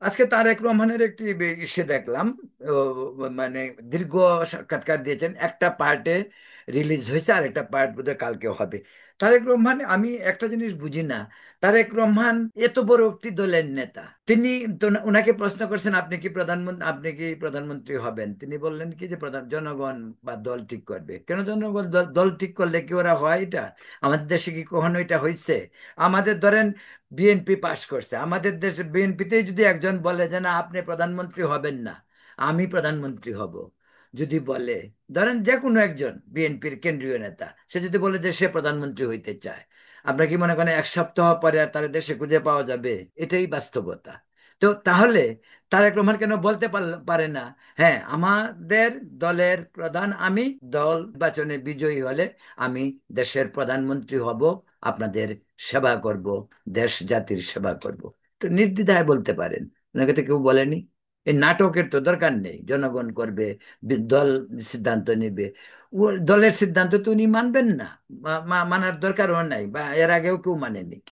আজকে তারেক রহমানের একটি ইসে দেখলাম। ও, মানে দীর্ঘ সাক্ষাৎকার দিয়েছেন, একটা পার্টে রিলিজ হয়েছে আর একটা পার্ট বোধহয় কালকে হবে। তারেক রহমান, আমি একটা জিনিস বুঝি না। তারেক রহমান এত বড় একটি দলের নেতা, তিনি তো উনাকে প্রশ্ন করছেন আপনি কি প্রধানমন্ত্রী হবেন, তিনি বললেন কি যে জনগণ বা দল ঠিক করবে। কেন জনগণ দল ঠিক করলে কি ওরা হয় এটা? আমাদের দেশে কি কখনো এটা হয়েছে? আমাদের ধরেন বিএনপি পাশ করছে, আমাদের দেশে বিএনপিতেই যদি একজন বলে যে না আপনি প্রধানমন্ত্রী হবেন না, আমি প্রধানমন্ত্রী হব, যদি বলে, ধরেন যে কোনো একজন বিএনপির কেন্দ্রীয় নেতা, সে যদি বলে যে সে প্রধানমন্ত্রী হইতে চায়, আপনার কি মনে করেন এক সপ্তাহ পরে আর তার দেশে খুঁজে পাওয়া যাবে? এটাই বাস্তবতা। তো তাহলে তারেক রহমান কেন বলতে পারে না, হ্যাঁ আমাদের দলের প্রধান আমি, দল নির্বাচনে বিজয়ী হলে আমি দেশের প্রধানমন্ত্রী হব, আপনাদের সেবা করব, দেশ জাতির সেবা করব। তো নির্দ্বিধায় বলতে পারেন, ওনাকে তো কেউ বলেনি। এই নাটকের তো দরকার নেই, জনগণ করবে, দল সিদ্ধান্ত নেবে। দলের সিদ্ধান্ত তো উনি মানবেন না, মানার দরকারও নাই, বা এর আগেও কেউ মানেনি।